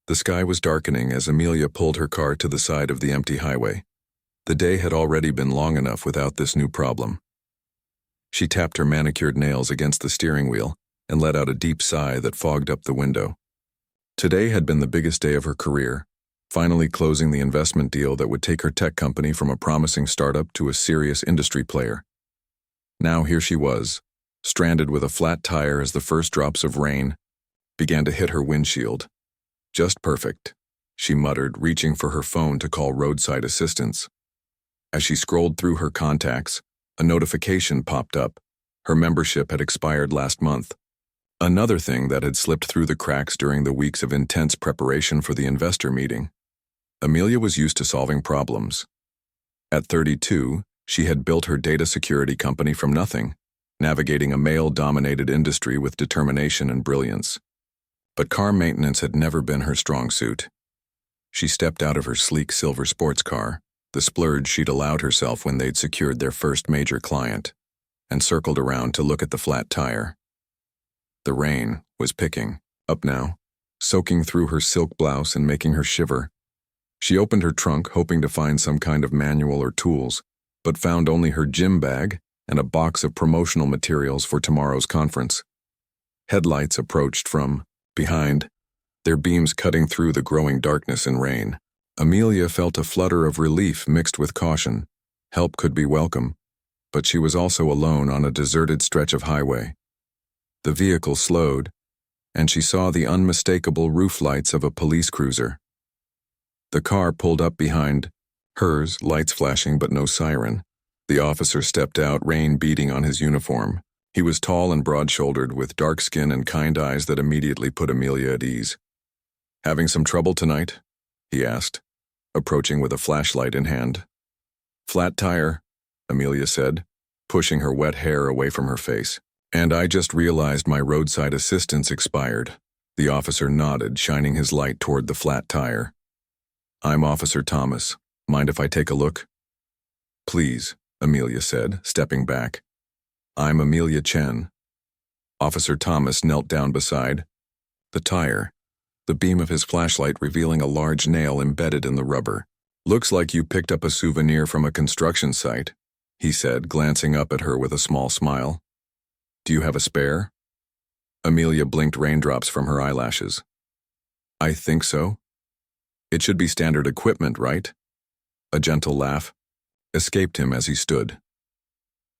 The sky was darkening as Amelia pulled her car to the side of the empty highway. The day had already been long enough without this new problem. She tapped her manicured nails against the steering wheel and let out a deep sigh that fogged up the window. Today had been the biggest day of her career, finally closing the investment deal that would take her tech company from a promising startup to a serious industry player. Now here she was, stranded with a flat tire as the first drops of rain began to hit her windshield. Just perfect, she muttered, reaching for her phone to call roadside assistance. As she scrolled through her contacts, a notification popped up. Her membership had expired last month. Another thing that had slipped through the cracks during the weeks of intense preparation for the investor meeting. Amelia was used to solving problems. At 32, she had built her data security company from nothing, navigating a male-dominated industry with determination and brilliance. But car maintenance had never been her strong suit. She stepped out of her sleek silver sports car, the splurge she'd allowed herself when they'd secured their first major client, and circled around to look at the flat tire. The rain was picking up now, soaking through her silk blouse and making her shiver. She opened her trunk, hoping to find some kind of manual or tools, but found only her gym bag and a box of promotional materials for tomorrow's conference. Headlights approached from behind, their beams cutting through the growing darkness and rain. Amelia felt a flutter of relief mixed with caution. Help could be welcome, but she was also alone on a deserted stretch of highway. The vehicle slowed, and she saw the unmistakable roof lights of a police cruiser. The car pulled up behind hers, lights flashing but no siren. The officer stepped out, rain beating on his uniform. He was tall and broad-shouldered, with dark skin and kind eyes that immediately put Amelia at ease. "Having some trouble tonight?" he asked, approaching with a flashlight in hand. "Flat tire," Amelia said, pushing her wet hair away from her face. "And I just realized my roadside assistance expired." The officer nodded, shining his light toward the flat tire. "I'm Officer Thomas. Mind if I take a look?" "Please," Amelia said, stepping back. "I'm Amelia Chen." Officer Thomas knelt down beside the tire, the beam of his flashlight revealing a large nail embedded in the rubber. "Looks like you picked up a souvenir from a construction site," he said, glancing up at her with a small smile. "Do you have a spare?" Amelia blinked raindrops from her eyelashes. "I think so. It should be standard equipment, right?" A gentle laugh escaped him as he stood.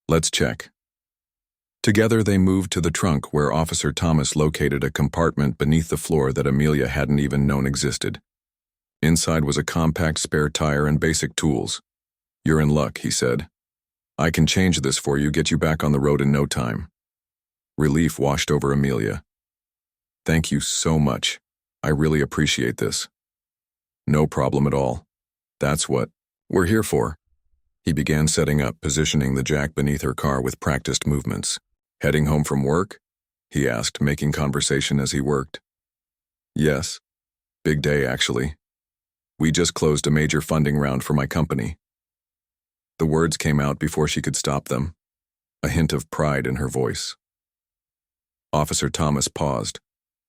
"Let's check." Together they moved to the trunk, where Officer Thomas located a compartment beneath the floor that Amelia hadn't even known existed. Inside was a compact spare tire and basic tools. "You're in luck," he said. "I can change this for you, get you back on the road in no time." Relief washed over Amelia. "Thank you so much. I really appreciate this." "No problem at all. That's what we're here for." He began setting up, positioning the jack beneath her car with practiced movements. "Heading home from work?" he asked, making conversation as he worked. "Yes. Big day, actually. We just closed a major funding round for my company." The words came out before she could stop them, a hint of pride in her voice. Officer Thomas paused,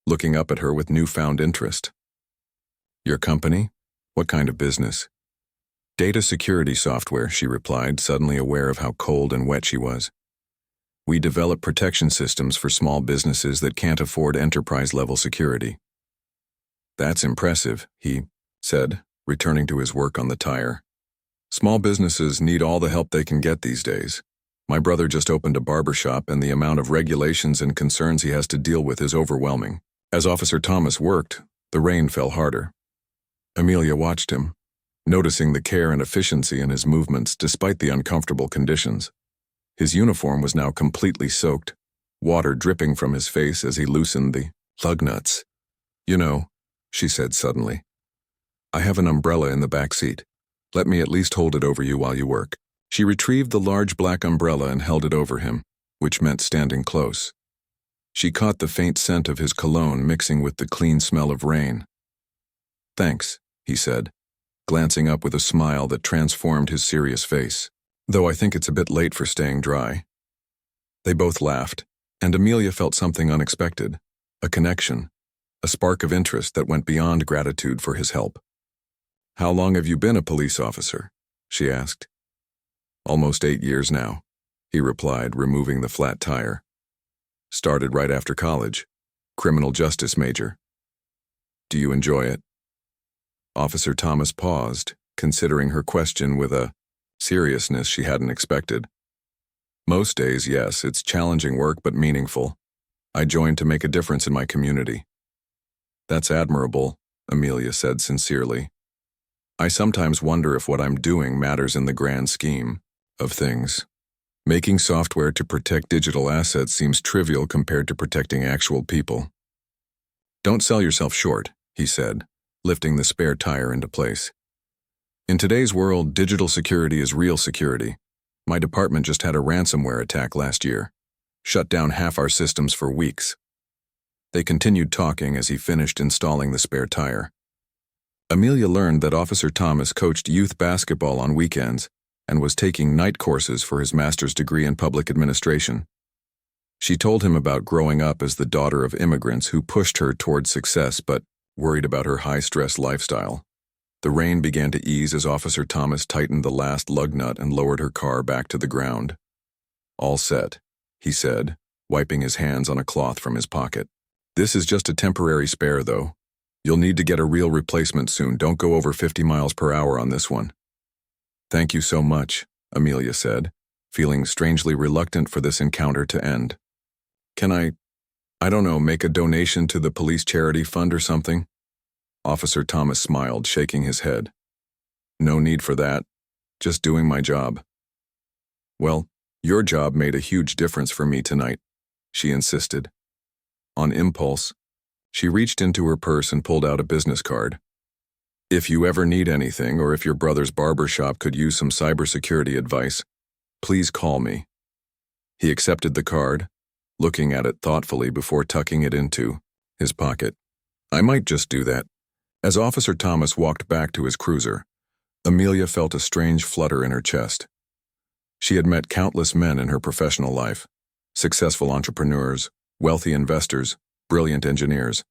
looking up at her with newfound interest. "Your company? What kind of business?" "Data security software," she replied, suddenly aware of how cold and wet she was. "We develop protection systems for small businesses that can't afford enterprise-level security." "That's impressive," he said, returning to his work on the tire. "Small businesses need all the help they can get these days. My brother just opened a barber shop, and the amount of regulations and concerns he has to deal with is overwhelming." As Officer Thomas worked, the rain fell harder. Amelia watched him, noticing the care and efficiency in his movements despite the uncomfortable conditions. His uniform was now completely soaked, water dripping from his face as he loosened the lug nuts. "You know," she said suddenly, "I have an umbrella in the back seat. Let me at least hold it over you while you work." She retrieved the large black umbrella and held it over him, which meant standing close. She caught the faint scent of his cologne mixing with the clean smell of rain. "Thanks," he said, glancing up with a smile that transformed his serious face. "Though I think it's a bit late for staying dry." They both laughed, and Amelia felt something unexpected, a connection, a spark of interest that went beyond gratitude for his help. "How long have you been a police officer?" she asked. "Almost 8 years now," he replied, removing the flat tire. "Started right after college. Criminal justice major." "Do you enjoy it?" Officer Thomas paused, considering her question with a seriousness she hadn't expected. "Most days, yes, it's challenging work but meaningful. I joined to make a difference in my community." "That's admirable," Amelia said sincerely. "I sometimes wonder if what I'm doing matters in the grand scheme of things. Making software to protect digital assets seems trivial compared to protecting actual people." "Don't sell yourself short," he said, lifting the spare tire into place. "In today's world, digital security is real security. My department just had a ransomware attack last year. Shut down half our systems for weeks." They continued talking as he finished installing the spare tire. Amelia learned that Officer Thomas coached youth basketball on weekends and was taking night courses for his master's degree in public administration. She told him about growing up as the daughter of immigrants who pushed her towards success but worried about her high-stress lifestyle. The rain began to ease as Officer Thomas tightened the last lug nut and lowered her car back to the ground. "All set," he said, wiping his hands on a cloth from his pocket. "This is just a temporary spare, though. You'll need to get a real replacement soon. Don't go over 50 miles per hour on this one." "Thank you so much," Amelia said, feeling strangely reluctant for this encounter to end. "Can I don't know, make a donation to the police charity fund or something?" Officer Thomas smiled, shaking his head. "No need for that. Just doing my job." "Well, your job made a huge difference for me tonight," she insisted. On impulse, she reached into her purse and pulled out a business card. "If you ever need anything, or if your brother's barber shop could use some cybersecurity advice, please call me." He accepted the card, looking at it thoughtfully before tucking it into his pocket. "I might just do that." As Officer Thomas walked back to his cruiser, Amelia felt a strange flutter in her chest. She had met countless men in her professional life, successful entrepreneurs, wealthy investors, brilliant engineers.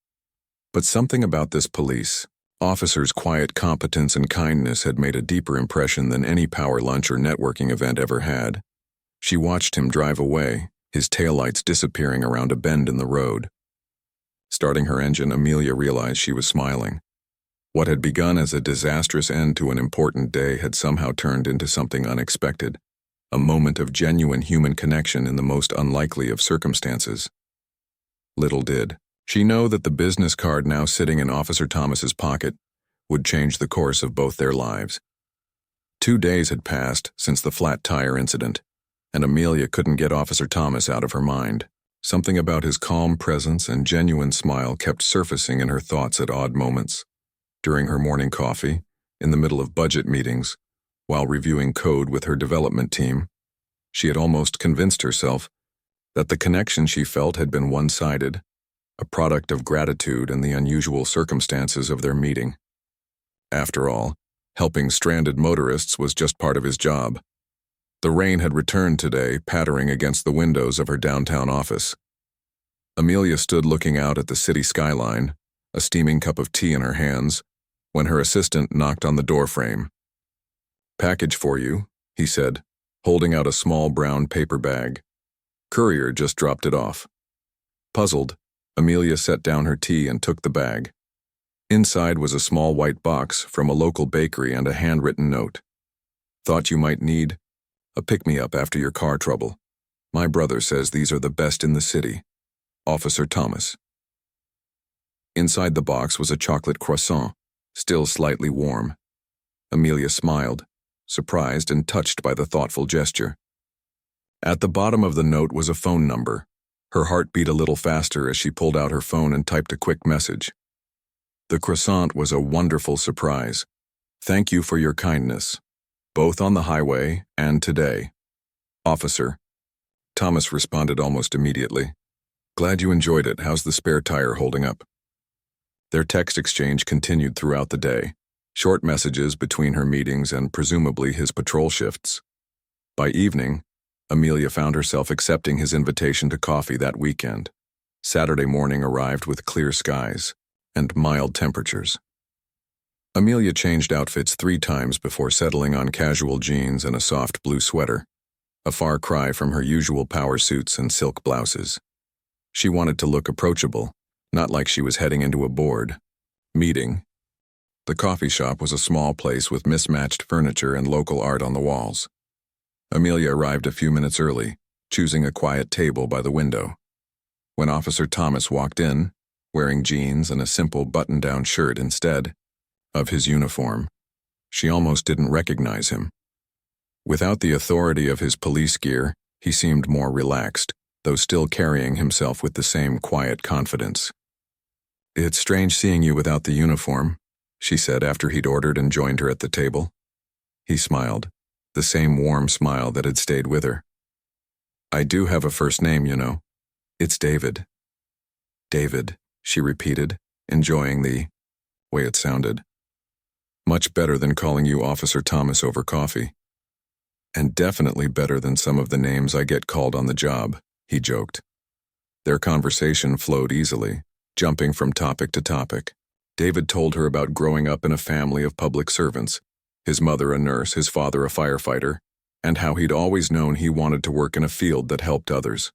But something about this police officer's quiet competence and kindness had made a deeper impression than any power lunch or networking event ever had. She watched him drive away, his taillights disappearing around a bend in the road. Starting her engine, Amelia realized she was smiling. What had begun as a disastrous end to an important day had somehow turned into something unexpected, a moment of genuine human connection in the most unlikely of circumstances. Little did she know that the business card now sitting in Officer Thomas's pocket would change the course of both their lives. 2 days had passed since the flat tire incident, and Amelia couldn't get Officer Thomas out of her mind. Something about his calm presence and genuine smile kept surfacing in her thoughts at odd moments. During her morning coffee, in the middle of budget meetings, while reviewing code with her development team, she had almost convinced herself that the connection she felt had been one-sided, a product of gratitude and the unusual circumstances of their meeting. After all, helping stranded motorists was just part of his job. The rain had returned today, pattering against the windows of her downtown office. Amelia stood looking out at the city skyline, a steaming cup of tea in her hands, when her assistant knocked on the doorframe. "Package for you," he said, holding out a small brown paper bag. "Courier just dropped it off." Puzzled, Amelia set down her tea and took the bag. Inside was a small white box from a local bakery and a handwritten note. "Thought you might need a pick-me-up after your car trouble. My brother says these are the best in the city. Officer Thomas." Inside the box was a chocolate croissant, still slightly warm. Amelia smiled, surprised and touched by the thoughtful gesture. At the bottom of the note was a phone number. Her heart beat a little faster as she pulled out her phone and typed a quick message. The croissant was a wonderful surprise. "Thank you for your kindness, both on the highway and today. Officer." Thomas responded almost immediately. "Glad you enjoyed it. How's the spare tire holding up?" Their text exchange continued throughout the day, short messages between her meetings and presumably his patrol shifts. By evening, Amelia found herself accepting his invitation to coffee that weekend. Saturday morning arrived with clear skies and mild temperatures. Amelia changed outfits 3 times before settling on casual jeans and a soft blue sweater, a far cry from her usual power suits and silk blouses. She wanted to look approachable, not like she was heading into a board meeting. The coffee shop was a small place with mismatched furniture and local art on the walls. Amelia arrived a few minutes early, choosing a quiet table by the window. When Officer Thomas walked in, wearing jeans and a simple button-down shirt instead of his uniform, she almost didn't recognize him. Without the authority of his police gear, he seemed more relaxed, though still carrying himself with the same quiet confidence. "It's strange seeing you without the uniform," she said after he'd ordered and joined her at the table. He smiled, the same warm smile that had stayed with her. "I do have a first name, you know. It's David." "David," she repeated, enjoying the way it sounded. "Much better than calling you Officer Thomas over coffee. And definitely better than some of the names I get called on the job," he joked. Their conversation flowed easily, jumping from topic to topic. David told her about growing up in a family of public servants, his mother a nurse, his father a firefighter, and how he'd always known he wanted to work in a field that helped others.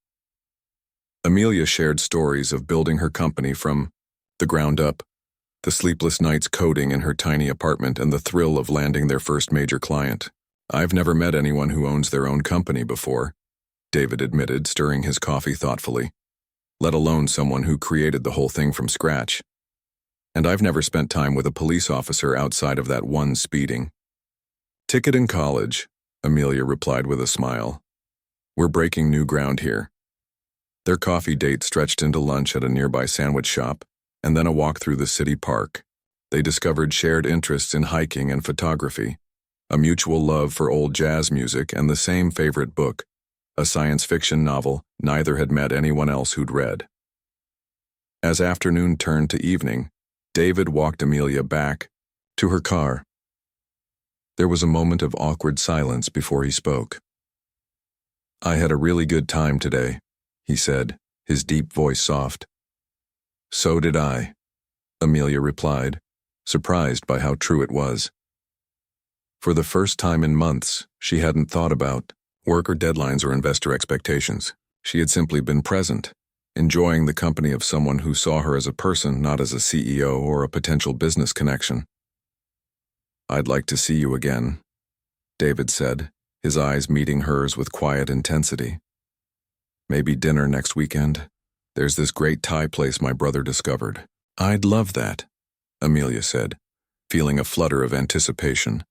Amelia shared stories of building her company from the ground up, the sleepless nights coding in her tiny apartment and the thrill of landing their first major client. "I've never met anyone who owns their own company before," David admitted, stirring his coffee thoughtfully, "let alone someone who created the whole thing from scratch. And I've never spent time with a police officer outside of that one speeding ticket in college," Amelia replied with a smile. "We're breaking new ground here." Their coffee date stretched into lunch at a nearby sandwich shop, and then a walk through the city park. They discovered shared interests in hiking and photography, a mutual love for old jazz music, and the same favorite book, a science fiction novel neither had met anyone else who'd read. As afternoon turned to evening, David walked Amelia back to her car. There was a moment of awkward silence before he spoke. "I had a really good time today," he said, his deep voice soft. "So did I," Amelia replied, surprised by how true it was. For the first time in months, she hadn't thought about work or deadlines or investor expectations. She had simply been present, enjoying the company of someone who saw her as a person, not as a CEO or a potential business connection. "I'd like to see you again," David said, his eyes meeting hers with quiet intensity. "Maybe dinner next weekend. There's this great Thai place my brother discovered." "I'd love that," Amelia said, feeling a flutter of anticipation.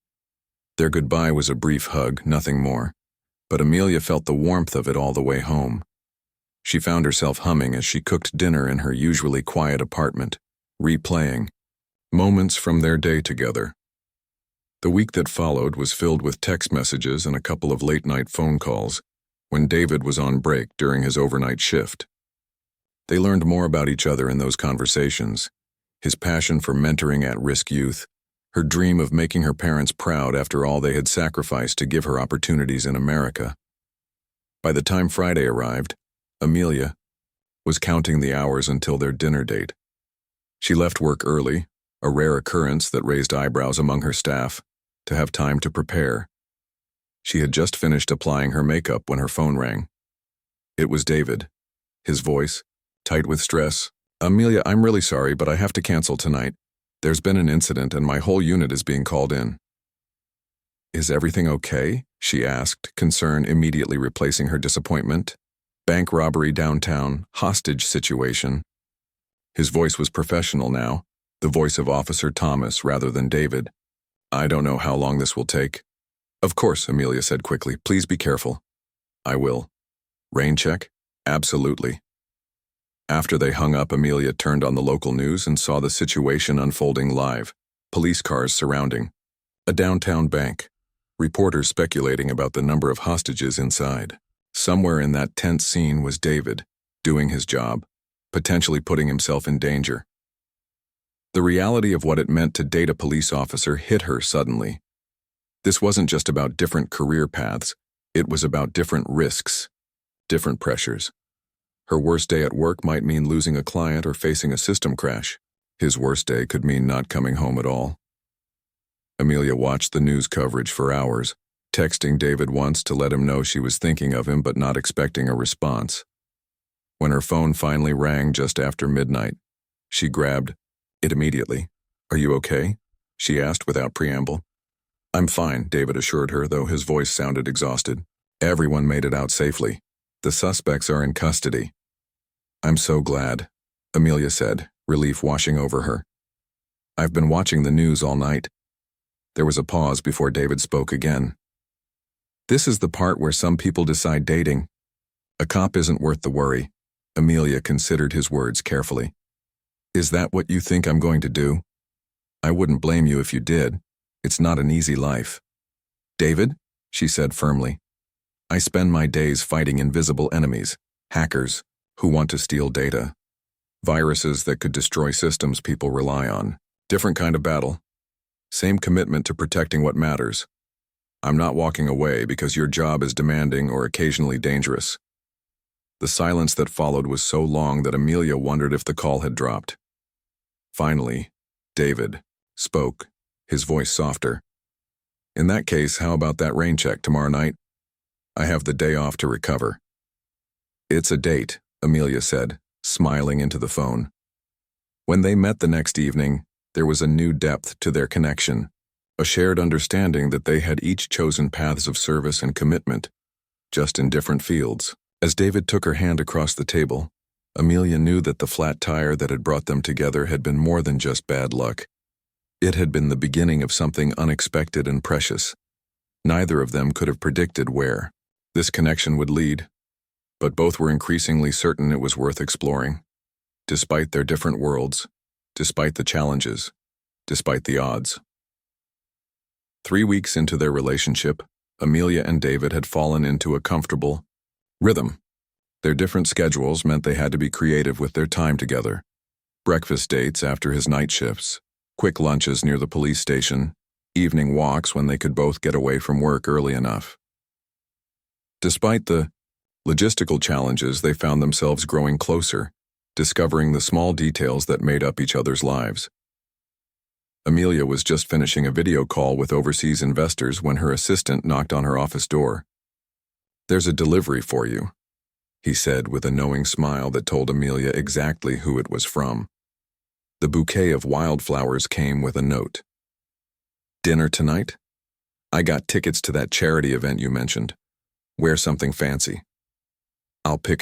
Their goodbye was a brief hug, nothing more, but Amelia felt the warmth of it all the way home. She found herself humming as she cooked dinner in her usually quiet apartment, replaying moments from their day together. The week that followed was filled with text messages and a couple of late-night phone calls when David was on break during his overnight shift. They learned more about each other in those conversations, his passion for mentoring at-risk youth, her dream of making her parents proud after all they had sacrificed to give her opportunities in America. By the time Friday arrived, Amelia was counting the hours until their dinner date. She left work early, a rare occurrence that raised eyebrows among her staff, to have time to prepare. She had just finished applying her makeup when her phone rang. It was David, his voice tight with stress. "Amelia, I'm really sorry, but I have to cancel tonight. There's been an incident and my whole unit is being called in." "Is everything okay?" she asked, concern immediately replacing her disappointment. "Bank robbery downtown, hostage situation." His voice was professional now, the voice of Officer Thomas rather than David. "I don't know how long this will take." "Of course," Amelia said quickly. "Please be careful." "I will." "Rain check?" "Absolutely." After they hung up, Amelia turned on the local news and saw the situation unfolding live. Police cars surrounding a downtown bank. Reporters speculating about the number of hostages inside. Somewhere in that tense scene was David, doing his job, potentially putting himself in danger. The reality of what it meant to date a police officer hit her suddenly. This wasn't just about different career paths, it was about different risks, different pressures. Her worst day at work might mean losing a client or facing a system crash. His worst day could mean not coming home at all. Amelia watched the news coverage for hours, texting David once to let him know she was thinking of him but not expecting a response. When her phone finally rang just after midnight, she grabbed it immediately. "Are you okay?" she asked without preamble. "I'm fine," David assured her, though his voice sounded exhausted. "Everyone made it out safely. The suspects are in custody." "I'm so glad," Amelia said, relief washing over her. "I've been watching the news all night." There was a pause before David spoke again. "This is the part where some people decide dating. A cop isn't worth the worry." Amelia considered his words carefully. "Is that what you think I'm going to do? I wouldn't blame you if you did. It's not an easy life." "David," she said firmly, "I spend my days fighting invisible enemies, hackers, who want to steal data. Viruses that could destroy systems people rely on. Different kind of battle. Same commitment to protecting what matters. I'm not walking away because your job is demanding or occasionally dangerous." The silence that followed was so long that Amelia wondered if the call had dropped. Finally, David spoke, his voice softer. "In that case, how about that rain check tomorrow night? I have the day off to recover." "It's a date," Amelia said, smiling into the phone. When they met the next evening, there was a new depth to their connection, a shared understanding that they had each chosen paths of service and commitment, just in different fields. As David took her hand across the table, Amelia knew that the flat tire that had brought them together had been more than just bad luck. It had been the beginning of something unexpected and precious. Neither of them could have predicted where this connection would lead, but both were increasingly certain it was worth exploring. Despite their different worlds, despite the challenges, despite the odds. 3 weeks into their relationship, Amelia and David had fallen into a comfortable rhythm. Their different schedules meant they had to be creative with their time together. Breakfast dates after his night shifts, quick lunches near the police station, evening walks when they could both get away from work early enough. Despite the logistical challenges, they found themselves growing closer, discovering the small details that made up each other's lives. Amelia was just finishing a video call with overseas investors when her assistant knocked on her office door. "There's a delivery for you," he said with a knowing smile that told Amelia exactly who it was from. The bouquet of wildflowers came with a note. "Dinner tonight? I got tickets to that charity event you mentioned. Wear something fancy. I'll pick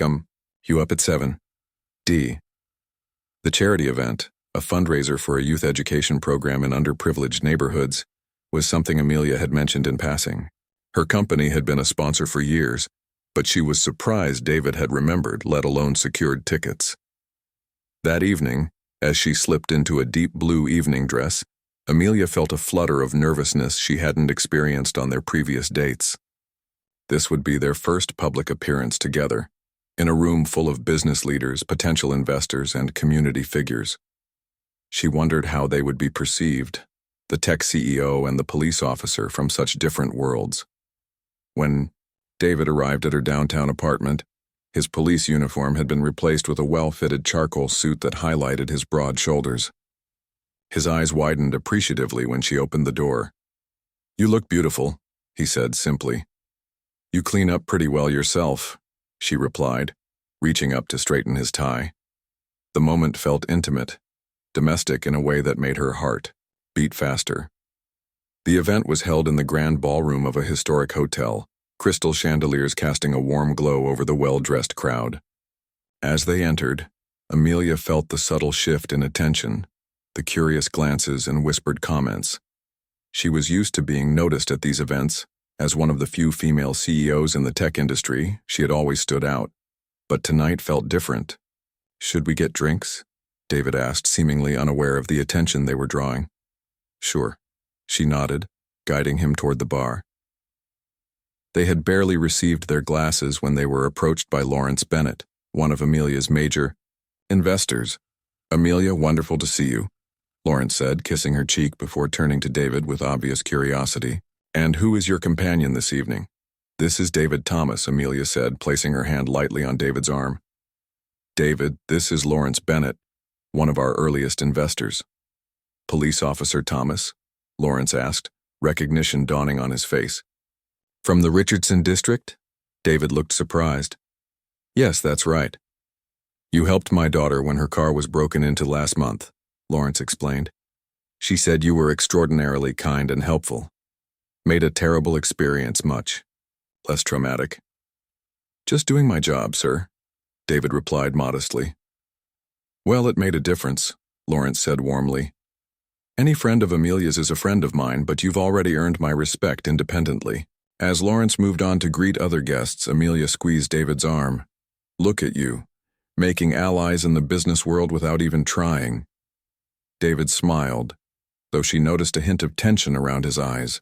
you up at 7. D." The charity event, a fundraiser for a youth education program in underprivileged neighborhoods, was something Amelia had mentioned in passing. Her company had been a sponsor for years, but she was surprised David had remembered, let alone secured tickets. That evening, as she slipped into a deep blue evening dress, Amelia felt a flutter of nervousness she hadn't experienced on their previous dates. This would be their first public appearance together, in a room full of business leaders, potential investors, and community figures. She wondered how they would be perceived, the tech CEO and the police officer from such different worlds. When David arrived at her downtown apartment, his police uniform had been replaced with a well-fitted charcoal suit that highlighted his broad shoulders. His eyes widened appreciatively when she opened the door. "You look beautiful," he said simply. "You clean up pretty well yourself," she replied, reaching up to straighten his tie. The moment felt intimate, domestic in a way that made her heart beat faster. The event was held in the grand ballroom of a historic hotel, crystal chandeliers casting a warm glow over the well-dressed crowd. As they entered, Amelia felt the subtle shift in attention, the curious glances and whispered comments. She was used to being noticed at these events. As one of the few female CEOs in the tech industry, she had always stood out, but tonight felt different. "Should we get drinks?" David asked, seemingly unaware of the attention they were drawing. "Sure," she nodded, guiding him toward the bar. They had barely received their glasses when they were approached by Lawrence Bennett, one of Amelia's major investors. "Amelia, wonderful to see you," Lawrence said, kissing her cheek before turning to David with obvious curiosity. "And who is your companion this evening?" "This is David Thomas," Amelia said, placing her hand lightly on David's arm. David, this is Lawrence Bennett, one of our earliest investors. Police Officer Thomas? Lawrence asked, recognition dawning on his face. From the Richardson district? David looked surprised. Yes, that's right. You helped my daughter when her car was broken into last month, Lawrence explained. She said you were extraordinarily kind and helpful. Made a terrible experience much less traumatic. Just doing my job, sir, David replied modestly. Well, it made a difference, Lawrence said warmly. Any friend of Amelia's is a friend of mine, but you've already earned my respect independently. As Lawrence moved on to greet other guests, Amelia squeezed David's arm. Look at you, making allies in the business world without even trying. David smiled, though she noticed a hint of tension around his eyes.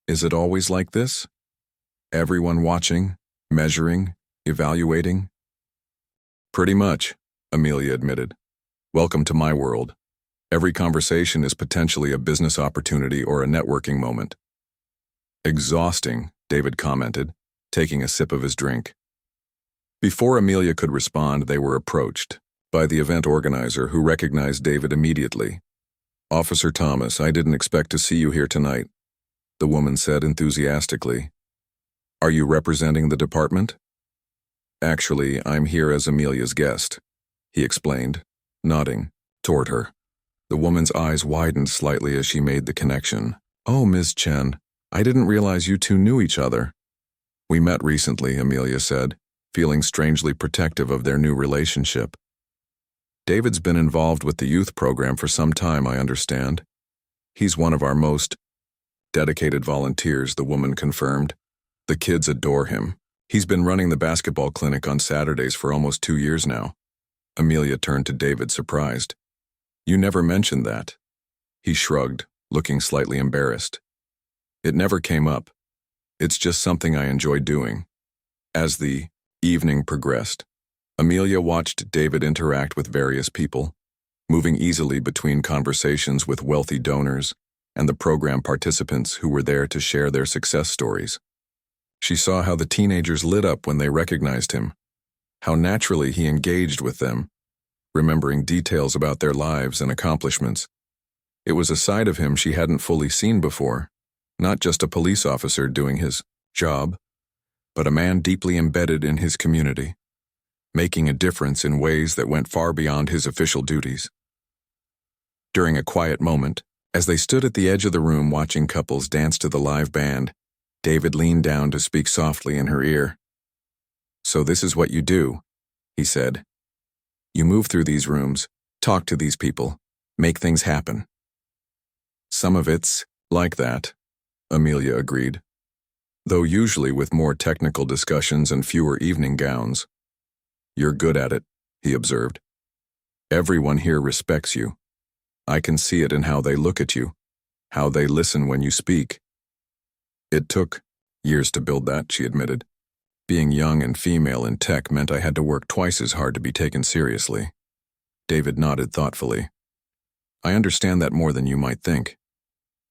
Is it always like this? Everyone watching, measuring, evaluating? Pretty much, Amelia admitted. Welcome to my world. Every conversation is potentially a business opportunity or a networking moment. Exhausting, David commented, taking a sip of his drink. Before Amelia could respond, they were approached by the event organizer, who recognized David immediately. Officer Thomas, I didn't expect to see you here tonight, the woman said enthusiastically. Are you representing the department? Actually, I'm here as Amelia's guest, he explained, nodding toward her. The woman's eyes widened slightly as she made the connection. Oh, Ms. Chen, I didn't realize you two knew each other. We met recently, Amelia said, feeling strangely protective of their new relationship. David's been involved with the youth program for some time, I understand. He's one of our most dedicated volunteers, the woman confirmed. The kids adore him. He's been running the basketball clinic on Saturdays for almost 2 years now. Amelia turned to David, surprised. You never mentioned that. He shrugged, looking slightly embarrassed. It never came up. It's just something I enjoy doing. As the evening progressed, Amelia watched David interact with various people, moving easily between conversations with wealthy donors and the program participants who were there to share their success stories. She saw how the teenagers lit up when they recognized him, how naturally he engaged with them, remembering details about their lives and accomplishments. It was a side of him she hadn't fully seen before, not just a police officer doing his job, but a man deeply embedded in his community, making a difference in ways that went far beyond his official duties. During a quiet moment, as they stood at the edge of the room watching couples dance to the live band, David leaned down to speak softly in her ear. So this is what you do, he said. You move through these rooms, talk to these people, make things happen. Some of it's like that, Amelia agreed, though usually with more technical discussions and fewer evening gowns. You're good at it, he observed. Everyone here respects you. I can see it in how they look at you, how they listen when you speak. It took years to build that, she admitted. Being young and female in tech meant I had to work twice as hard to be taken seriously. David nodded thoughtfully. I understand that more than you might think.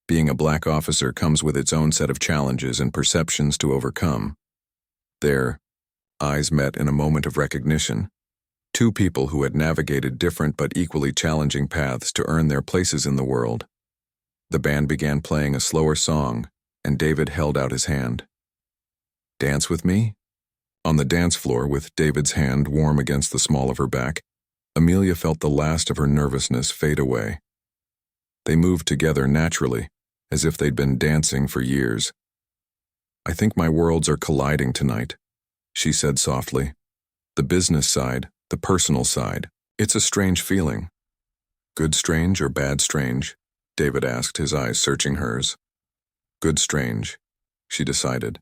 Being a black officer comes with its own set of challenges and perceptions to overcome. Their eyes met in a moment of recognition. Two people who had navigated different but equally challenging paths to earn their places in the world. The band began playing a slower song, and David held out his hand. Dance with me? On the dance floor, with David's hand warm against the small of her back, Amelia felt the last of her nervousness fade away. They moved together naturally, as if they'd been dancing for years. I think my worlds are colliding tonight, she said softly. The business side, the personal side. It's a strange feeling. Good strange or bad strange? David asked, his eyes searching hers. Good strange, she decided.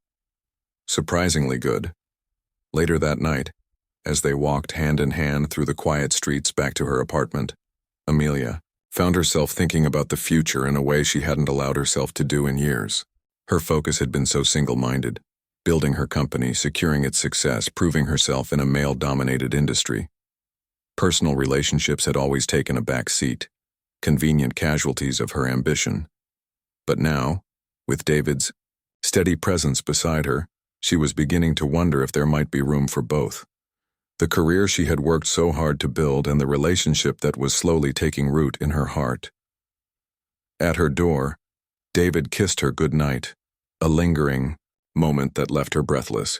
Surprisingly good. Later that night, as they walked hand in hand through the quiet streets back to her apartment, Amelia found herself thinking about the future in a way she hadn't allowed herself to do in years. Her focus had been so single-minded, building her company, securing its success, proving herself in a male-dominated industry. Personal relationships had always taken a back seat, convenient casualties of her ambition. But now, with David's steady presence beside her, she was beginning to wonder if there might be room for both. The career she had worked so hard to build and the relationship that was slowly taking root in her heart. At her door, David kissed her goodnight, a lingering moment that left her breathless.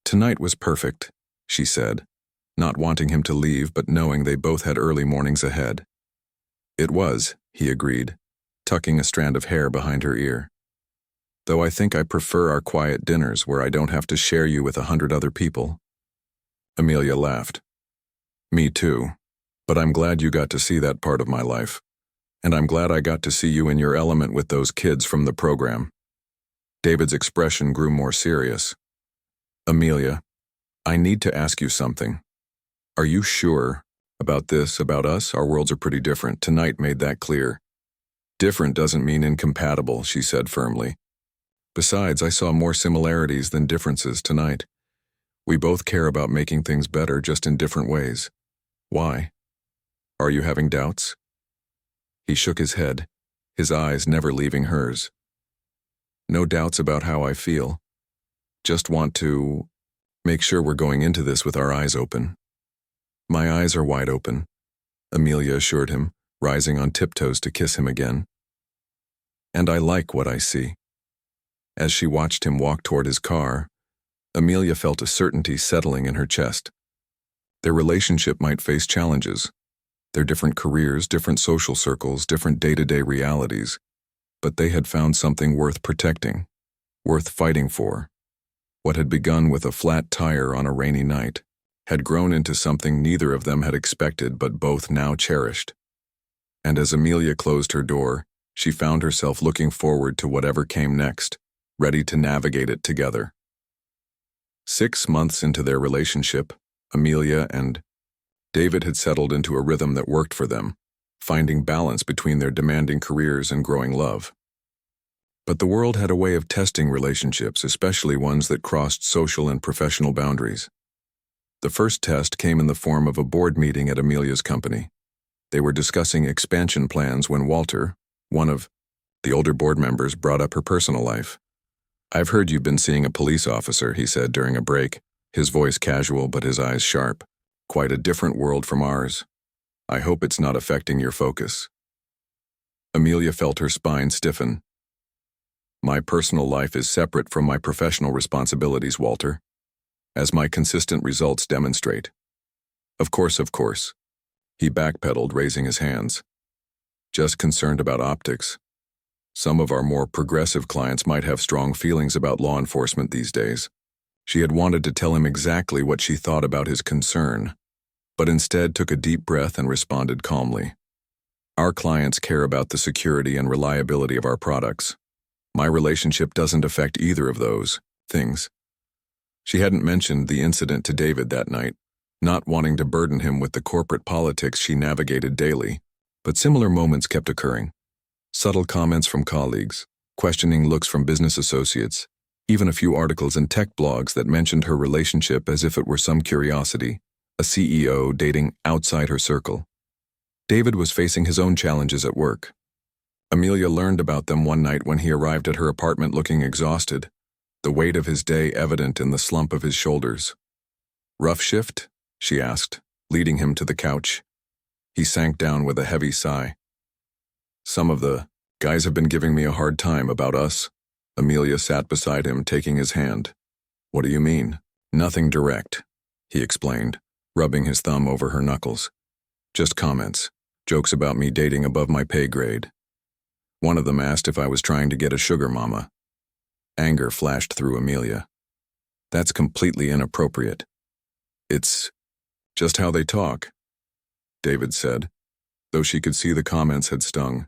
"Tonight was perfect," she said, not wanting him to leave but knowing they both had early mornings ahead. "It was," he agreed, tucking a strand of hair behind her ear. "Though I think I prefer our quiet dinners where I don't have to share you with 100 other people." Amelia laughed. "Me too, but I'm glad you got to see that part of my life. And I'm glad I got to see you in your element with those kids from the program." David's expression grew more serious. "Amelia, I need to ask you something. Are you sure about this, about us? Our worlds are pretty different." Tonight made that clear. "Different doesn't mean incompatible," she said firmly. "Besides, I saw more similarities than differences tonight. We both care about making things better, just in different ways. Why? Are you having doubts?" He shook his head, his eyes never leaving hers. "No doubts about how I feel. Just want to make sure we're going into this with our eyes open." "My eyes are wide open," Amelia assured him, rising on tiptoes to kiss him again. "And I like what I see." As she watched him walk toward his car, Amelia felt a certainty settling in her chest. Their relationship might face challenges. Their different careers, different social circles, different day-to-day realities, but they had found something worth protecting, worth fighting for. What had begun with a flat tire on a rainy night had grown into something neither of them had expected but both now cherished. And as Amelia closed her door, she found herself looking forward to whatever came next, ready to navigate it together. 6 months into their relationship, Amelia and David had settled into a rhythm that worked for them, finding balance between their demanding careers and growing love. But the world had a way of testing relationships, especially ones that crossed social and professional boundaries. The first test came in the form of a board meeting at Amelia's company. They were discussing expansion plans when Walter, one of the older board members, brought up her personal life. "I've heard you've been seeing a police officer," he said during a break, his voice casual but his eyes sharp. "Quite a different world from ours. I hope it's not affecting your focus." Amelia felt her spine stiffen. "My personal life is separate from my professional responsibilities, Walter, as my consistent results demonstrate." Of course. He backpedaled, raising his hands. "Just concerned about optics. Some of our more progressive clients might have strong feelings about law enforcement these days." She had wanted to tell him exactly what she thought about his concern, but instead took a deep breath and responded calmly. "Our clients care about the security and reliability of our products. My relationship doesn't affect either of those things." She hadn't mentioned the incident to David that night, not wanting to burden him with the corporate politics she navigated daily, but similar moments kept occurring. Subtle comments from colleagues, questioning looks from business associates, even a few articles in tech blogs that mentioned her relationship as if it were some curiosity, a CEO dating outside her circle. David was facing his own challenges at work. Amelia learned about them one night when he arrived at her apartment looking exhausted, the weight of his day evident in the slump of his shoulders. "Rough shift?" she asked, leading him to the couch. He sank down with a heavy sigh. "Some of the guys have been giving me a hard time about us." Amelia sat beside him, taking his hand. "What do you mean?" "Nothing direct," he explained, rubbing his thumb over her knuckles. "Just comments, jokes about me dating above my pay grade. One of them asked if I was trying to get a sugar mama." Anger flashed through Amelia. "That's completely inappropriate." "It's just how they talk," David said, though she could see the comments had stung.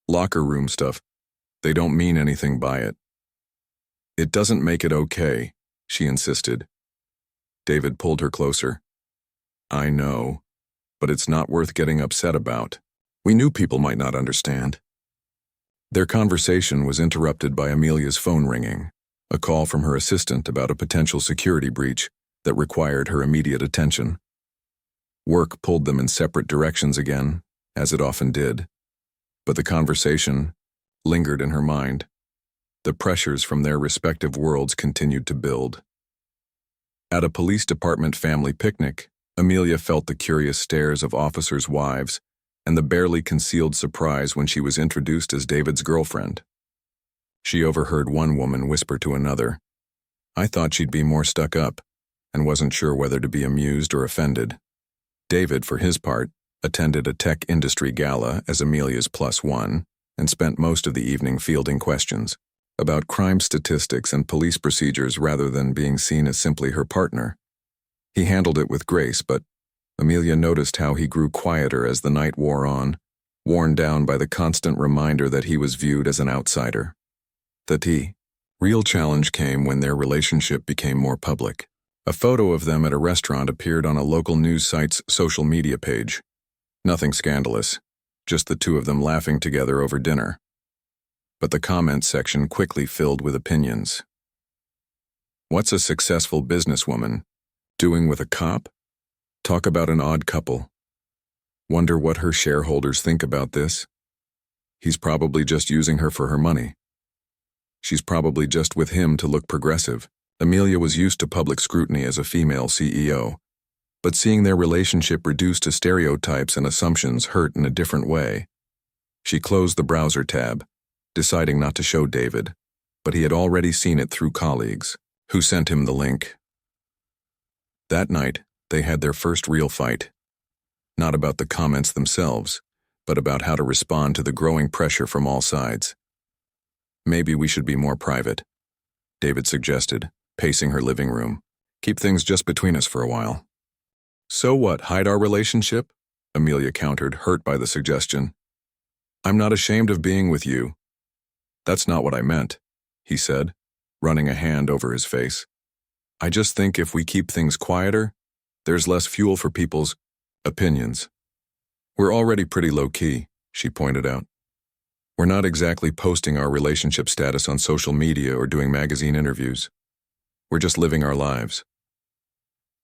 "Locker room stuff. They don't mean anything by it." "It doesn't make it okay," she insisted. David pulled her closer. "I know, but it's not worth getting upset about. We knew people might not understand." Their conversation was interrupted by Amelia's phone ringing, a call from her assistant about a potential security breach that required her immediate attention. Work pulled them in separate directions again, as it often did, but the conversation lingered in her mind. The pressures from their respective worlds continued to build. At a police department family picnic, Amelia felt the curious stares of officers' wives and the barely concealed surprise when she was introduced as David's girlfriend. She overheard one woman whisper to another, "I thought she'd be more stuck up," and wasn't sure whether to be amused or offended. David, for his part, attended a tech industry gala as Amelia's plus one and spent most of the evening fielding questions about crime statistics and police procedures rather than being seen as simply her partner. He handled it with grace, but Amelia noticed how he grew quieter as the night wore on, worn down by the constant reminder that he was viewed as an outsider. The real challenge came when their relationship became more public. A photo of them at a restaurant appeared on a local news site's social media page. Nothing scandalous, just the two of them laughing together over dinner. But the comments section quickly filled with opinions. What's a successful businesswoman doing with a cop? Talk about an odd couple. Wonder what her shareholders think about this? He's probably just using her for her money. She's probably just with him to look progressive. Amelia was used to public scrutiny as a female CEO, but seeing their relationship reduced to stereotypes and assumptions hurt in a different way. She closed the browser tab, deciding not to show David, but he had already seen it through colleagues, who sent him the link. That night, they had their first real fight. Not about the comments themselves, but about how to respond to the growing pressure from all sides. Maybe we should be more private, David suggested, pacing her living room. Keep things just between us for a while. So what, hide our relationship? Amelia countered, hurt by the suggestion. I'm not ashamed of being with you. That's not what I meant, he said, running a hand over his face. I just think if we keep things quieter, there's less fuel for people's opinions. We're already pretty low-key, she pointed out. We're not exactly posting our relationship status on social media or doing magazine interviews. We're just living our lives.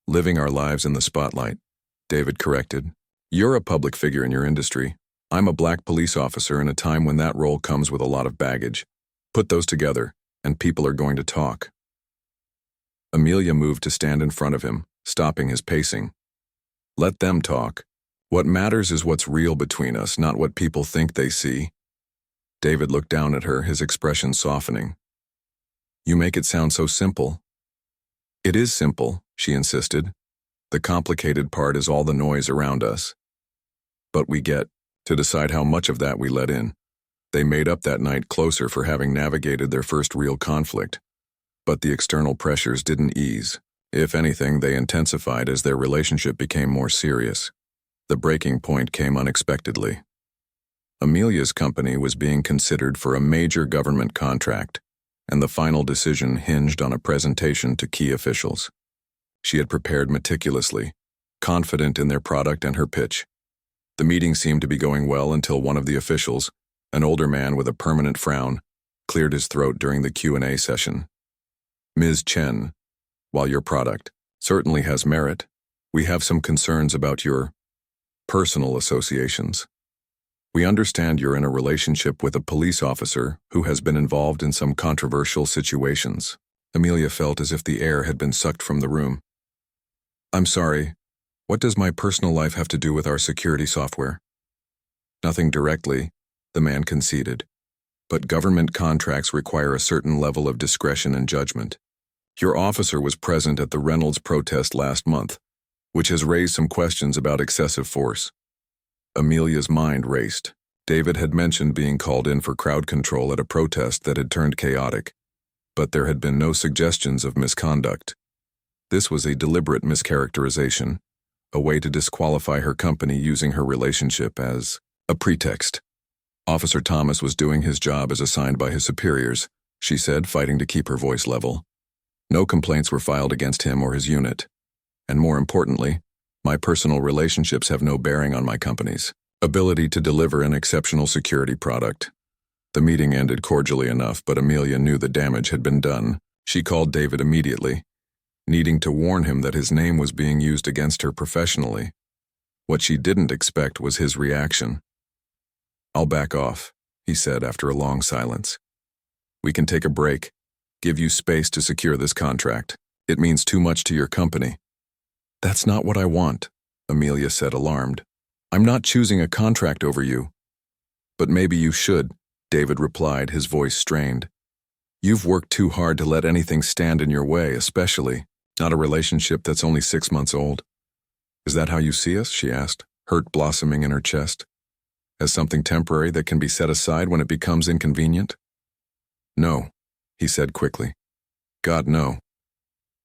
Living our lives in the spotlight, David corrected. You're a public figure in your industry. I'm a black police officer in a time when that role comes with a lot of baggage. Put those together, and people are going to talk. Amelia moved to stand in front of him, stopping his pacing. Let them talk. What matters is what's real between us, not what people think they see. David looked down at her, his expression softening. You make it sound so simple. It is simple, she insisted. The complicated part is all the noise around us. But we get to decide how much of that we let in. They made up that night closer for having navigated their first real conflict. But the external pressures didn't ease. If anything, they intensified as their relationship became more serious. The breaking point came unexpectedly. Amelia's company was being considered for a major government contract, and the final decision hinged on a presentation to key officials. She had prepared meticulously, confident in their product and her pitch. The meeting seemed to be going well until one of the officials, an older man with a permanent frown, cleared his throat during the Q&A session. Ms. Chen, while your product certainly has merit, we have some concerns about your personal associations. We understand you're in a relationship with a police officer who has been involved in some controversial situations. Amelia felt as if the air had been sucked from the room. I'm sorry, what does my personal life have to do with our security software? Nothing directly, the man conceded. But government contracts require a certain level of discretion and judgment. Your officer was present at the Reynolds protest last month, which has raised some questions about excessive force. Amelia's mind raced. David had mentioned being called in for crowd control at a protest that had turned chaotic, but there had been no suggestions of misconduct. This was a deliberate mischaracterization, a way to disqualify her company using her relationship as a pretext. Officer Thomas was doing his job as assigned by his superiors, she said, fighting to keep her voice level. No complaints were filed against him or his unit. And more importantly, my personal relationships have no bearing on my company's ability to deliver an exceptional security product. The meeting ended cordially enough, but Amelia knew the damage had been done. She called David immediately, needing to warn him that his name was being used against her professionally. What she didn't expect was his reaction. I'll back off, he said after a long silence. We can take a break, give you space to secure this contract. It means too much to your company. That's not what I want, Amelia said, alarmed. I'm not choosing a contract over you. But maybe you should, David replied, his voice strained. You've worked too hard to let anything stand in your way, especially not a relationship that's only 6 months old. Is that how you see us? She asked, hurt blossoming in her chest. As something temporary that can be set aside when it becomes inconvenient? No, he said quickly. God, no.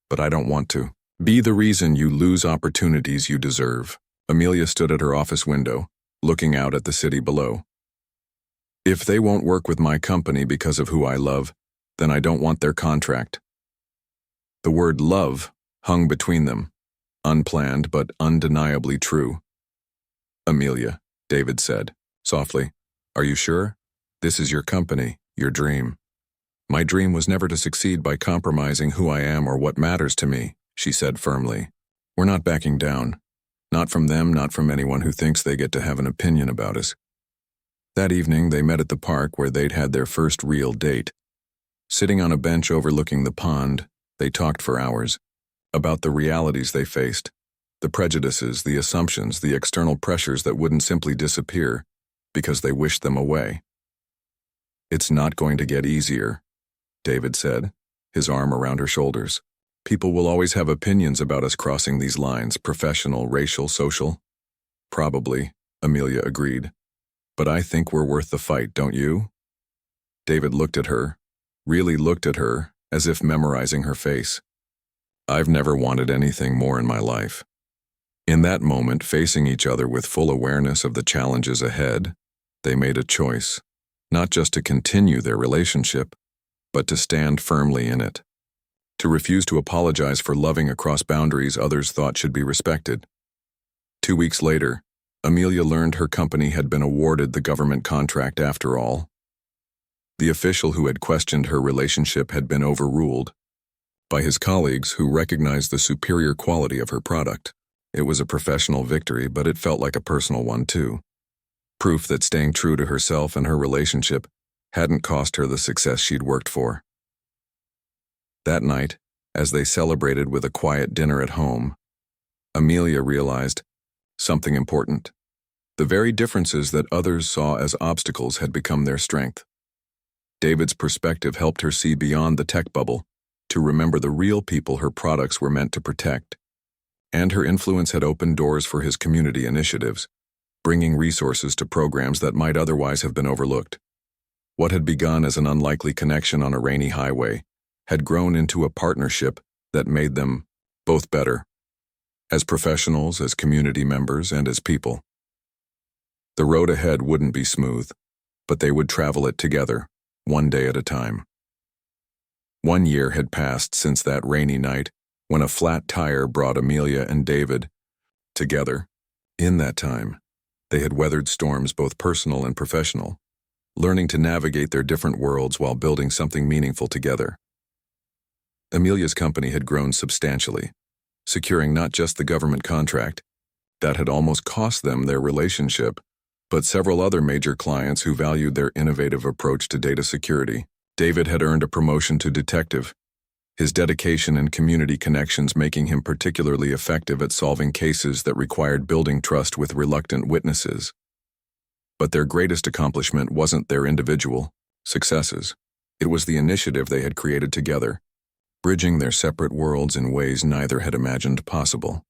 But I don't want to. Be the reason you lose opportunities you deserve. Amelia stood at her office window, looking out at the city below. If they won't work with my company because of who I love, then I don't want their contract. The word love hung between them, unplanned but undeniably true. Amelia, David said, softly, are you sure? This is your company, your dream. My dream was never to succeed by compromising who I am or what matters to me, she said firmly. We're not backing down. Not from them, not from anyone who thinks they get to have an opinion about us. That evening, they met at the park where they'd had their first real date. Sitting on a bench overlooking the pond, they talked for hours about the realities they faced, the prejudices, the assumptions, the external pressures that wouldn't simply disappear because they wished them away. It's not going to get easier, David said, his arm around her shoulders. People will always have opinions about us crossing these lines, professional, racial, social. Probably, Amelia agreed. But I think we're worth the fight, don't you? David looked at her, really looked at her, as if memorizing her face. I've never wanted anything more in my life. In that moment, facing each other with full awareness of the challenges ahead, they made a choice, not just to continue their relationship, but to stand firmly in it. To refuse to apologize for loving across boundaries others thought should be respected. 2 weeks later, Amelia learned her company had been awarded the government contract after all. The official who had questioned her relationship had been overruled by his colleagues who recognized the superior quality of her product. It was a professional victory, but it felt like a personal one too. Proof that staying true to herself and her relationship hadn't cost her the success she'd worked for. That night, as they celebrated with a quiet dinner at home, Amelia realized something important. The very differences that others saw as obstacles had become their strength. David's perspective helped her see beyond the tech bubble, to remember the real people her products were meant to protect. And her influence had opened doors for his community initiatives, bringing resources to programs that might otherwise have been overlooked. What had begun as an unlikely connection on a rainy highway had grown into a partnership that made them both better, as professionals, as community members, and as people. The road ahead wouldn't be smooth, but they would travel it together, one day at a time. 1 year had passed since that rainy night when a flat tire brought Amelia and David together. In that time, they had weathered storms both personal and professional, learning to navigate their different worlds while building something meaningful together. Amelia's company had grown substantially, securing not just the government contract that had almost cost them their relationship, but several other major clients who valued their innovative approach to data security. David had earned a promotion to detective, his dedication and community connections making him particularly effective at solving cases that required building trust with reluctant witnesses. But their greatest accomplishment wasn't their individual successes. It was the initiative they had created together, bridging their separate worlds in ways neither had imagined possible.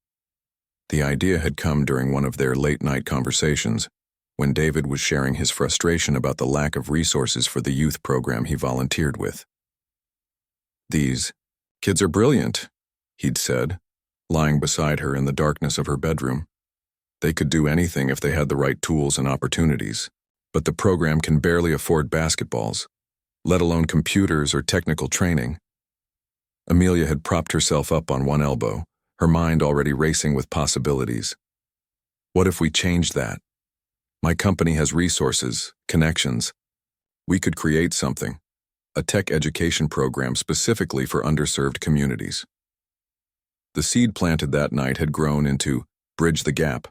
The idea had come during one of their late-night conversations, when David was sharing his frustration about the lack of resources for the youth program he volunteered with. These kids are brilliant, he'd said, lying beside her in the darkness of her bedroom. They could do anything if they had the right tools and opportunities, but the program can barely afford basketballs, let alone computers or technical training. Amelia had propped herself up on one elbow, her mind already racing with possibilities. What if we changed that? My company has resources, connections. We could create something, a tech education program specifically for underserved communities. The seed planted that night had grown into Bridge the Gap,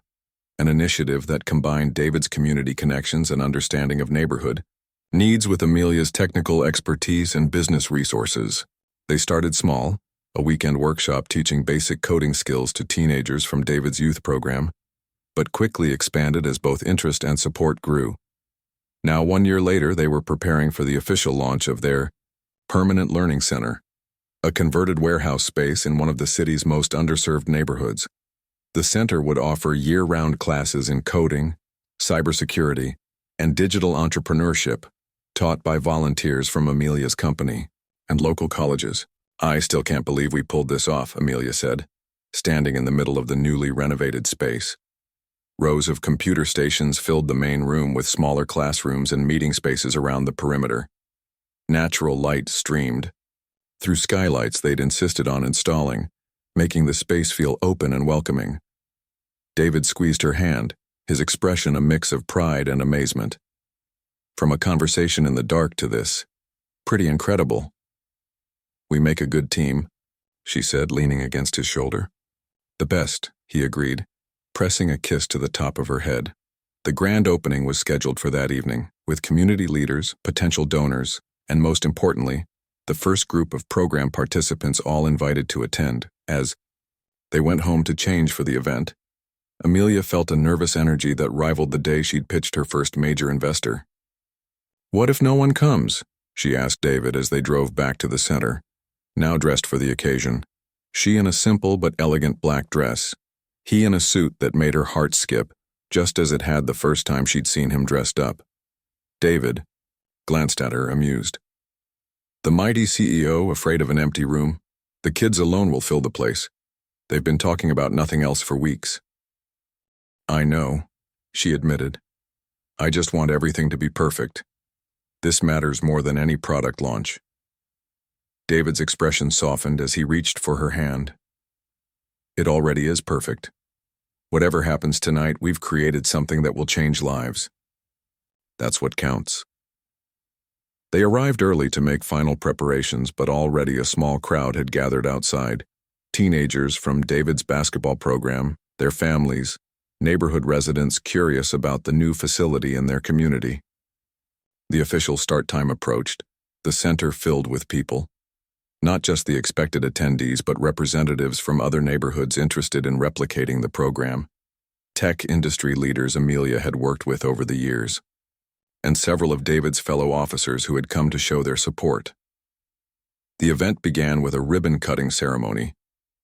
an initiative that combined David's community connections and understanding of neighborhood needs with Amelia's technical expertise and business resources. They started small, a weekend workshop teaching basic coding skills to teenagers from David's youth program, but quickly expanded as both interest and support grew. Now, 1 year later, they were preparing for the official launch of their Permanent Learning Center, a converted warehouse space in one of the city's most underserved neighborhoods. The center would offer year-round classes in coding, cybersecurity, and digital entrepreneurship, taught by volunteers from Amelia's company and local colleges. "I still can't believe we pulled this off," Amelia said, standing in the middle of the newly renovated space. Rows of computer stations filled the main room with smaller classrooms and meeting spaces around the perimeter. Natural light streamed through skylights they'd insisted on installing, making the space feel open and welcoming. David squeezed her hand, his expression a mix of pride and amazement. From a conversation in the dark to this, pretty incredible. "We make a good team," she said, leaning against his shoulder. "The best," he agreed, pressing a kiss to the top of her head. The grand opening was scheduled for that evening, with community leaders, potential donors, and most importantly, the first group of program participants all invited to attend. As they went home to change for the event, Amelia felt a nervous energy that rivaled the day she'd pitched her first major investor. "What if no one comes?" she asked David as they drove back to the center, now dressed for the occasion. She in a simple but elegant black dress, he in a suit that made her heart skip, just as it had the first time she'd seen him dressed up. David glanced at her, amused. "The mighty CEO afraid of an empty room? The kids alone will fill the place. They've been talking about nothing else for weeks." "I know," she admitted. "I just want everything to be perfect. This matters more than any product launch." David's expression softened as he reached for her hand. "It already is perfect. Whatever happens tonight, we've created something that will change lives. That's what counts." They arrived early to make final preparations, but already a small crowd had gathered outside. Teenagers from David's basketball program, their families, neighborhood residents curious about the new facility in their community. The official start time approached, the center filled with people. Not just the expected attendees, but representatives from other neighborhoods interested in replicating the program. Tech industry leaders Amelia had worked with over the years, and several of David's fellow officers who had come to show their support. The event began with a ribbon-cutting ceremony,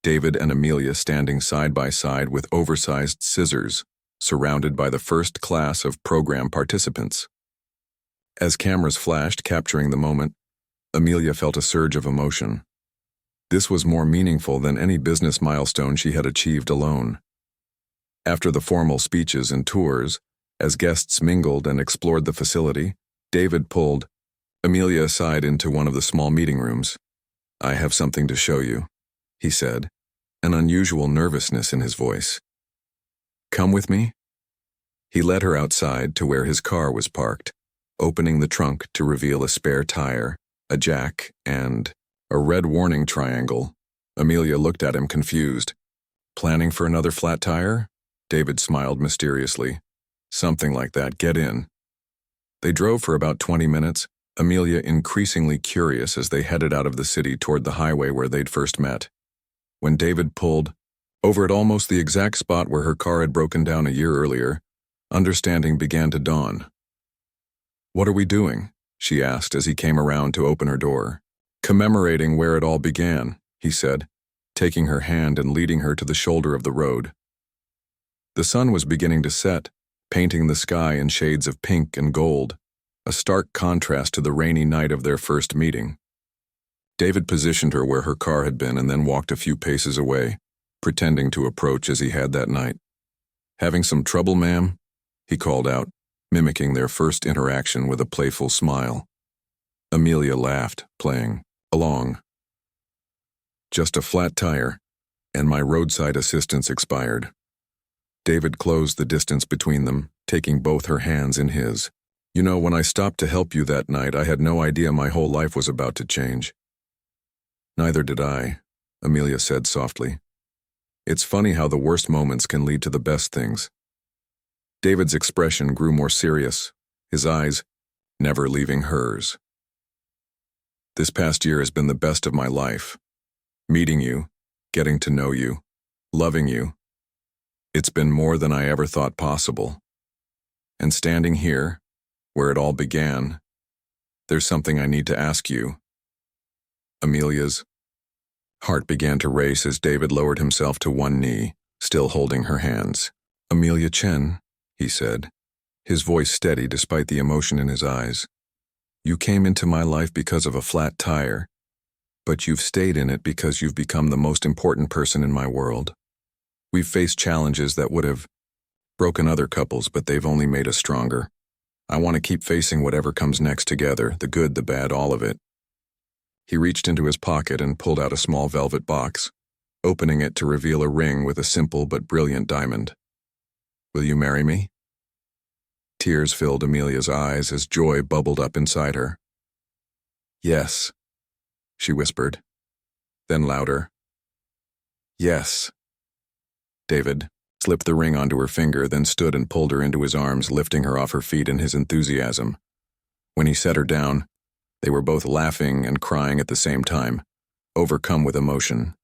David and Amelia standing side by side with oversized scissors, surrounded by the first class of program participants. As cameras flashed, capturing the moment, Amelia felt a surge of emotion. This was more meaningful than any business milestone she had achieved alone. After the formal speeches and tours, as guests mingled and explored the facility, David pulled Amelia aside into one of the small meeting rooms. "I have something to show you," he said, an unusual nervousness in his voice. "Come with me?" He led her outside to where his car was parked, opening the trunk to reveal a spare tire, a jack, and a red warning triangle. Amelia looked at him confused. "Planning for another flat tire?" David smiled mysteriously. "Something like that. Get in." They drove for about 20 minutes, Amelia increasingly curious as they headed out of the city toward the highway where they'd first met. When David pulled over at almost the exact spot where her car had broken down a year earlier, understanding began to dawn. "What are we doing?" she asked as he came around to open her door. "Commemorating where it all began," he said, taking her hand and leading her to the shoulder of the road. The sun was beginning to set, painting the sky in shades of pink and gold, a stark contrast to the rainy night of their first meeting. David positioned her where her car had been and then walked a few paces away, pretending to approach as he had that night. "Having some trouble, ma'am?" he called out, mimicking their first interaction with a playful smile. Amelia laughed, playing along. "Just a flat tire, and my roadside assistance expired." David closed the distance between them, taking both her hands in his. "You know, when I stopped to help you that night, I had no idea my whole life was about to change." "Neither did I," Amelia said softly. "It's funny how the worst moments can lead to the best things." David's expression grew more serious, his eyes never leaving hers. "This past year has been the best of my life. Meeting you, getting to know you, loving you. It's been more than I ever thought possible. And standing here, where it all began, there's something I need to ask you. Amelia's heart began to race as David lowered himself to one knee, still holding her hands. Amelia Chen, he said, his voice steady despite the emotion in his eyes. You came into my life because of a flat tire, but you've stayed in it because you've become the most important person in my world. We've faced challenges that would have broken other couples, but they've only made us stronger. I want to keep facing whatever comes next together, the good, the bad, all of it. He reached into his pocket and pulled out a small velvet box, opening it to reveal a ring with a simple but brilliant diamond. Will you marry me? Tears filled Amelia's eyes as joy bubbled up inside her. Yes, she whispered, then louder. Yes. David slipped the ring onto her finger, then stood and pulled her into his arms, lifting her off her feet in his enthusiasm. When he set her down, they were both laughing and crying at the same time, overcome with emotion.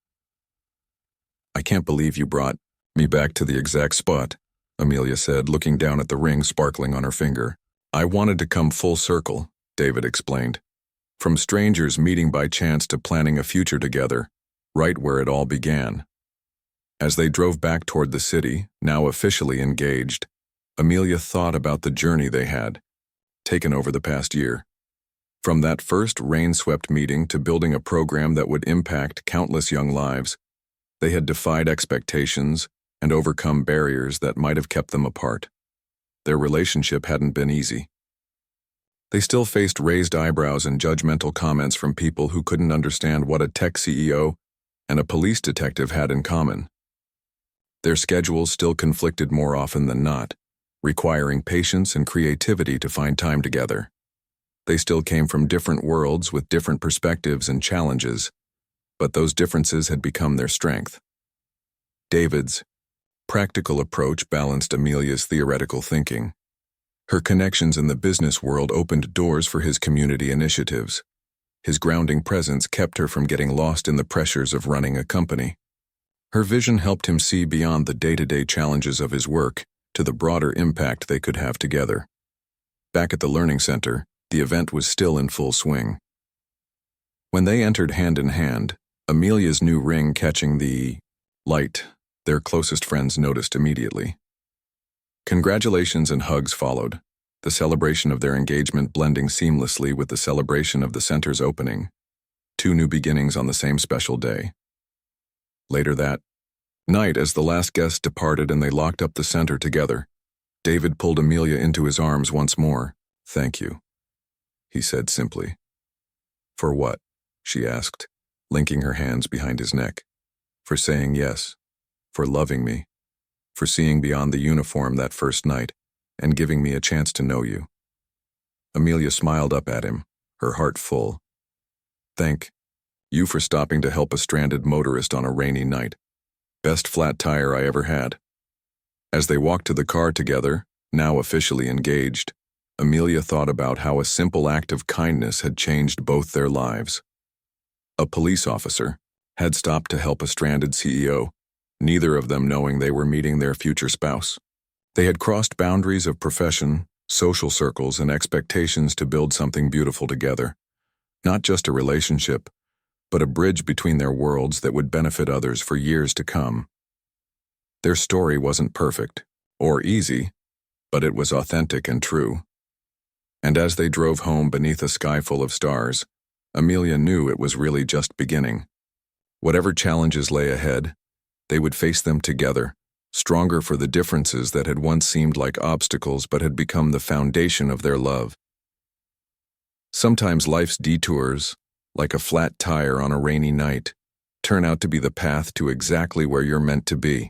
I can't believe you brought me back to the exact spot, Amelia said, looking down at the ring sparkling on her finger. I wanted to come full circle, David explained. From strangers meeting by chance to planning a future together, right where it all began. As they drove back toward the city, now officially engaged, Amelia thought about the journey they had taken over the past year. From that first rain-swept meeting to building a program that would impact countless young lives, they had defied expectations and overcome barriers that might have kept them apart. Their relationship hadn't been easy. They still faced raised eyebrows and judgmental comments from people who couldn't understand what a tech CEO and a police detective had in common. Their schedules still conflicted more often than not, requiring patience and creativity to find time together. They still came from different worlds with different perspectives and challenges, but those differences had become their strength. David's practical approach balanced Amelia's theoretical thinking. Her connections in the business world opened doors for his community initiatives. His grounding presence kept her from getting lost in the pressures of running a company. Her vision helped him see beyond the day-to-day challenges of his work to the broader impact they could have together. Back at the Learning Center, the event was still in full swing. When they entered hand in hand, Amelia's new ring catching the light, their closest friends noticed immediately. Congratulations and hugs followed, the celebration of their engagement blending seamlessly with the celebration of the center's opening. Two new beginnings on the same special day. Later that night, as the last guest departed and they locked up the center together, David pulled Amelia into his arms once more. Thank you, he said simply. For what? She asked, linking her hands behind his neck. For saying yes, for loving me, for seeing beyond the uniform that first night, and giving me a chance to know you. Amelia smiled up at him, her heart full. Thank you for stopping to help a stranded motorist on a rainy night. Best flat tire I ever had. As they walked to the car together, now officially engaged, Amelia thought about how a simple act of kindness had changed both their lives. A police officer had stopped to help a stranded CEO, neither of them knowing they were meeting their future spouse. They had crossed boundaries of profession, social circles, and expectations to build something beautiful together. Not just a relationship, but a bridge between their worlds that would benefit others for years to come. Their story wasn't perfect, or easy, but it was authentic and true. And as they drove home beneath a sky full of stars, Amelia knew it was really just beginning. Whatever challenges lay ahead, they would face them together, stronger for the differences that had once seemed like obstacles but had become the foundation of their love. Sometimes life's detours, like a flat tire on a rainy night, turn out to be the path to exactly where you're meant to be.